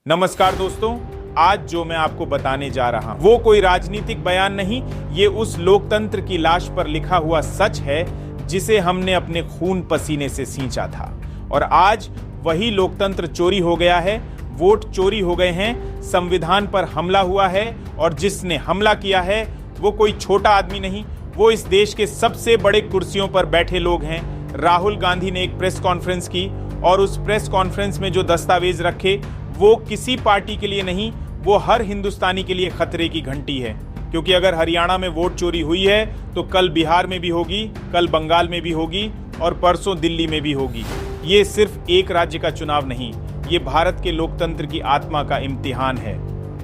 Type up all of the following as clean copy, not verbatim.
नमस्कार दोस्तों, आज जो मैं आपको बताने जा रहा हूं वो कोई राजनीतिक बयान नहीं, ये उस लोकतंत्र की लाश पर लिखा हुआ सच है जिसे हमने अपने खून पसीने से सींचा था। और आज वही लोकतंत्र चोरी हो गया है, वोट चोरी हो गए हैं, संविधान पर हमला हुआ है और जिसने हमला किया है वो कोई छोटा आदमी नहीं, वो इस देश के सबसे बड़े कुर्सियों पर बैठे लोग हैं। राहुल गांधी ने एक प्रेस कॉन्फ्रेंस की और उस प्रेस कॉन्फ्रेंस में जो दस्तावेज रखे वो किसी पार्टी के लिए नहीं, वो हर हिंदुस्तानी के लिए खतरे की घंटी है। क्योंकि अगर हरियाणा में वोट चोरी हुई है तो कल बिहार में भी होगी, कल बंगाल में भी होगी और परसों दिल्ली में भी होगी। ये सिर्फ एक राज्य का चुनाव नहीं, ये भारत के लोकतंत्र की आत्मा का इम्तिहान है,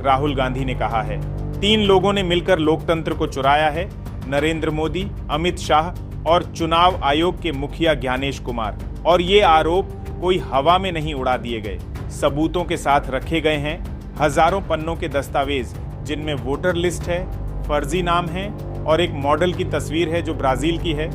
राहुल गांधी ने कहा है। 3 लोगों ने मिलकर लोकतंत्र को चुराया है, नरेंद्र मोदी, अमित शाह और चुनाव आयोग के मुखिया ज्ञानेश कुमार। और ये आरोप कोई हवा में नहीं उड़ा दिए गए, सबूतों के साथ रखे गए हैं। हजारों पन्नों के दस्तावेज जिनमें वोटर लिस्ट है, फर्जी नाम है और एक मॉडल की तस्वीर है जो ब्राजील की है।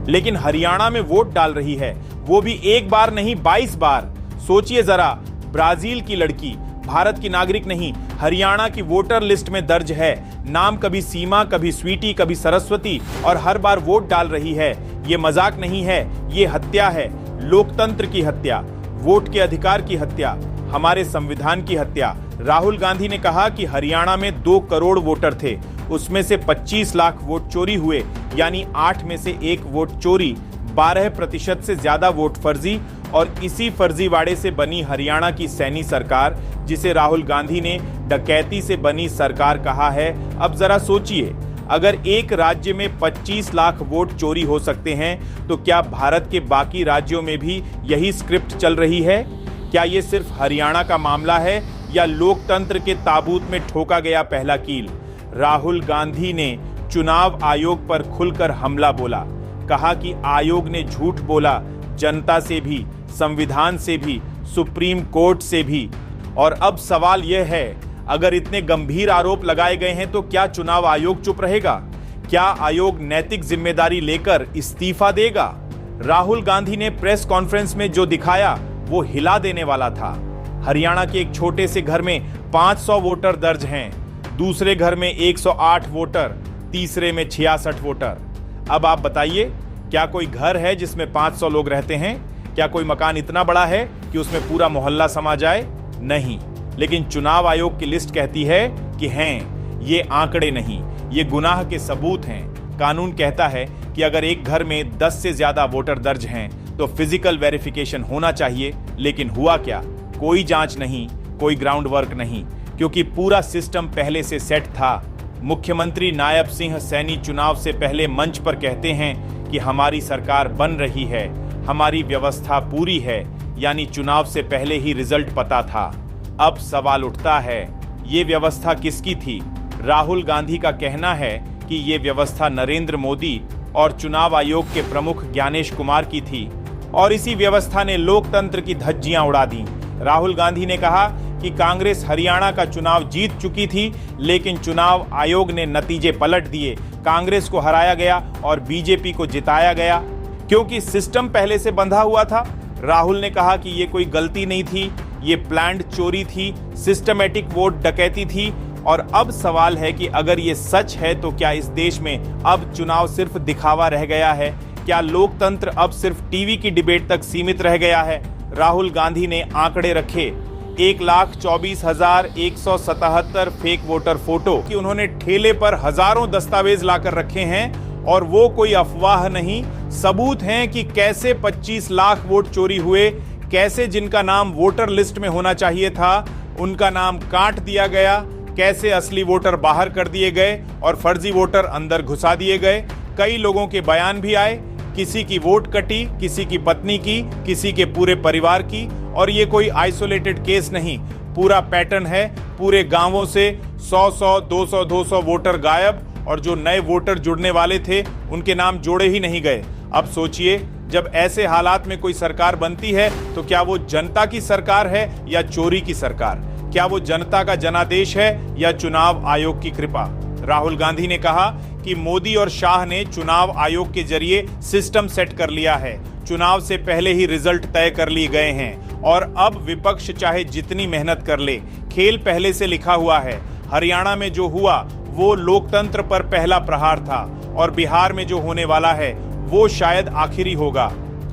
लेकिन हरियाणा में वोट डाल रही है, वो भी एक बार नहीं 22 बार। सोचिए जरा, ब्राजील की लड़की, भारत की नागरिक नहीं, हरियाणा की वोटर लिस्ट में दर्ज है, नाम कभी सीमा, कभी स्वीटी, कभी सरस्वती, और हर बार वोट डाल रही है। ये मजाक नहीं है, ये हत्या है, लोकतंत्र की हत्या, वोट के अधिकार की हत्या, हमारे संविधान की हत्या। राहुल गांधी ने कहा कि हरियाणा में 2 करोड़ वोटर थे, उसमें से 25 लाख वोट चोरी हुए, यानी 8 में से 1 वोट चोरी, 12% से ज्यादा वोट फर्जी। और इसी फर्जीवाड़े से बनी हरियाणा की सैनी सरकार, जिसे राहुल गांधी ने डकैती से बनी सरकार कहा है। अब जरा सोचिए, अगर एक राज्य में 25 लाख वोट चोरी हो सकते हैं तो क्या भारत के बाकी राज्यों में भी यही स्क्रिप्ट चल रही है? क्या ये सिर्फ हरियाणा का मामला है या लोकतंत्र के ताबूत में ठोका गया पहला कील? राहुल गांधी ने चुनाव आयोग पर खुलकर हमला बोला, कहा कि आयोग ने झूठ बोला, जनता से भी, संविधान से भी, सुप्रीम कोर्ट से भी। और अब सवाल यह है, अगर इतने गंभीर आरोप लगाए गए हैं तो क्या चुनाव आयोग चुप रहेगा? क्या आयोग नैतिक जिम्मेदारी लेकर इस्तीफा देगा? राहुल गांधी ने प्रेस कॉन्फ्रेंस में जो दिखाया वो हिला देने वाला था। हरियाणा के एक छोटे से घर में 500 वोटर दर्ज हैं, दूसरे घर में 108 वोटर, तीसरे में 66 वोटर। अब आप बताइए, क्या कोई घर है जिसमें 500 लोग रहते हैं? क्या कोई मकान इतना बड़ा है कि उसमें पूरा मोहल्ला समा जाए? नहीं। लेकिन चुनाव आयोग की लिस्ट कहती है कि हैं, ये आंकड़े नहीं, ये गुनाह के सबूत हैं। कानून कहता है कि अगर एक घर में 10 से ज्यादा वोटर दर्ज हैं तो फिजिकल वेरिफिकेशन होना चाहिए। लेकिन हुआ क्या? कोई जांच नहीं, कोई ग्राउंड वर्क नहीं, क्योंकि पूरा सिस्टम पहले से सेट था। मुख्यमंत्री नायब सिंह सैनी चुनाव से पहले मंच पर कहते हैं कि हमारी सरकार बन रही है, हमारी व्यवस्था पूरी है, यानी चुनाव से पहले ही रिजल्ट पता था। अब सवाल उठता है, ये व्यवस्था किसकी थी? राहुल गांधी का कहना है कि ये व्यवस्था नरेंद्र मोदी और चुनाव आयोग के प्रमुख ज्ञानेश कुमार की थी और इसी व्यवस्था ने लोकतंत्र की धज्जियां उड़ा दी। राहुल गांधी ने कहा कि कांग्रेस हरियाणा का चुनाव जीत चुकी थी, लेकिन चुनाव आयोग ने नतीजे पलट दिए, कांग्रेस को हराया गया और बीजेपी को जिताया गया, क्योंकि सिस्टम पहले से बंधा हुआ था। राहुल ने कहा कि ये कोई गलती नहीं थी, ये प्लान्ड चोरी थी, सिस्टमैटिक वोट डकैती थी। और अब सवाल है कि अगर ये सच है तो क्या इस देश में अब चुनाव सिर्फ दिखावा रह गया है? क्या लोकतंत्र अब सिर्फ टीवी की डिबेट तक सीमित रह गया है? राहुल गांधी ने आंकड़े रखे, 1,24,177 फेक वोटर फोटो कि उन्होंने ठेले पर हजारों दस्तावेज लाकर रखे हैं। और वो कोई अफवाह नहीं, सबूत हैं कि कैसे 25 लाख वोट चोरी हुए, कैसे जिनका नाम वोटर लिस्ट में होना चाहिए था उनका नाम काट दिया गया, कैसे असली वोटर बाहर कर दिए गए और फर्जी वोटर अंदर घुसा दिए गए। कई लोगों के बयान भी आए, किसी की वोट कटी, किसी की पत्नी की, किसी के पूरे परिवार की। और ये कोई आइसोलेटेड केस नहीं, पूरा पैटर्न है। पूरे गांवों से 100-100, 200-200 वोटर गायब और जो नए वोटर जुड़ने वाले थे उनके नाम जोड़े ही नहीं गए। अब सोचिए, जब ऐसे हालात में कोई सरकार बनती है तो क्या वो जनता की सरकार है या चोरी की सरकार? क्या वो जनता का जनादेश है या चुनाव आयोग की कृपा? राहुल गांधी ने कहा कि मोदी और शाह ने चुनाव आयोग के जरिए सिस्टम सेट कर लिया है, चुनाव से पहले ही रिजल्ट तय कर लिए गए हैं और अब विपक्ष चाहे जितनी मेहनत कर ले, खेल पहले से लिखा हुआ है। हरियाणा में जो हुआ वो लोकतंत्र पर पहला प्रहार था और बिहार में जो होने वाला है वो शायद आखिरी होगा।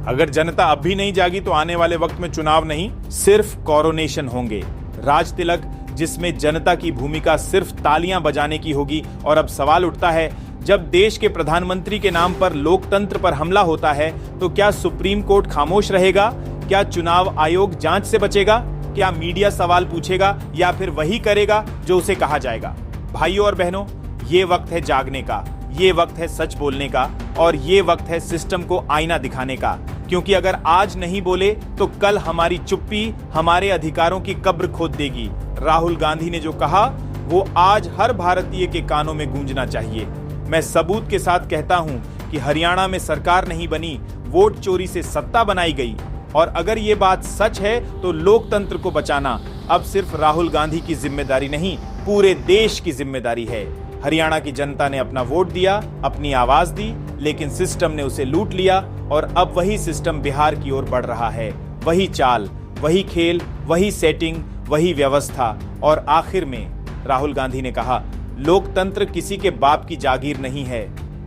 अगर जनता अब भी नहीं जागी तो आने वाले वक्त में चुनाव नहीं, सिर्फ कोरोनेशन होंगे। राज तिलक जिसमें जनता की भूमिका सिर्फ तालियां बजाने की होगी। और अब सवाल उठता है, जब देश के प्रधानमंत्री के नाम पर लोकतंत्र पर हमला होता है तो क्या सुप्रीम कोर्ट खामोश रहेगा? क्या चुनाव आयोग जांच से बचेगा? क्या मीडिया सवाल पूछेगा या फिर वही करेगा जो उसे कहा जाएगा? भाइयों और बहनों, ये वक्त है जागने का, ये वक्त है सच बोलने का और ये वक्त है सिस्टम को आईना दिखाने का। क्योंकि अगर आज नहीं बोले तो कल हमारी चुप्पी हमारे अधिकारों की कब्र खोद देगी। राहुल गांधी ने जो कहा वो आज हर भारतीय के कानों में गूंजना चाहिए। मैं सबूत के साथ कहता हूं कि हरियाणा में सरकार नहीं बनी, वोट चोरी से सत्ता बनाई गई। और अगर ये बात सच है तो लोकतंत्र को बचाना अब सिर्फ राहुल गांधी की जिम्मेदारी नहीं, पूरे देश की जिम्मेदारी है। हरियाणा की जनता ने अपना वोट दिया, अपनी आवाज दी, लेकिन सिस्टम ने उसे लूट लिया और अब वही सिस्टम बिहार की ओर बढ़ रहा है। वही चाल, वही खेल, वही सेटिंग, वही व्यवस्था। और आखिर में राहुल गांधी ने कहा, लोकतंत्र किसी के बाप की जागीर नहीं है,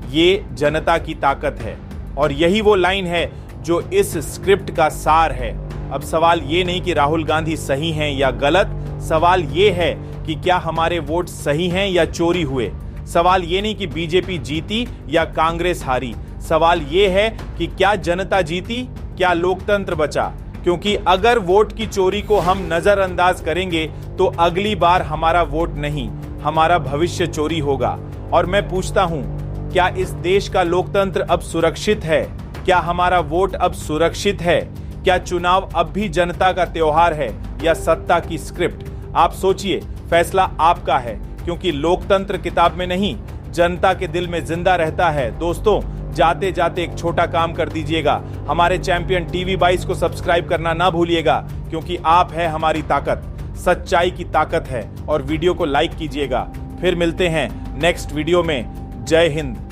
ये जनता की ताकत है। और यही वो लाइन है जो इस स्क्रिप्ट का सार है। अब सवाल ये नहीं कि राहुल गांधी सही हैं या गलत, सवाल ये है कि क्या हमारे वोट सही हैं या चोरी हुए। सवाल ये नहीं कि बीजेपी जीती या कांग्रेस हारी, सवाल ये है कि क्या जनता जीती, क्या लोकतंत्र बचा। क्योंकि अगर वोट की चोरी को हम नजरअंदाज करेंगे तो अगली बार हमारा वोट नहीं, हमारा भविष्य चोरी होगा। और मैं पूछता हूं, क्या इस देश का लोकतंत्र अब सुरक्षित है? क्या हमारा वोट अब सुरक्षित है? क्या चुनाव अब भी जनता का त्योहार है या सत्ता की स्क्रिप्ट? आप सोचिए, फैसला आपका है। क्योंकि लोकतंत्र किताब में नहीं, जनता के दिल में जिंदा रहता है। दोस्तों, जाते जाते एक छोटा काम कर दीजिएगा, हमारे चैंपियन टीवी 22 को सब्सक्राइब करना ना भूलिएगा। क्योंकि आप है हमारी ताकत, सच्चाई की ताकत है। और वीडियो को लाइक कीजिएगा। फिर मिलते हैं नेक्स्ट वीडियो में। जय हिंद।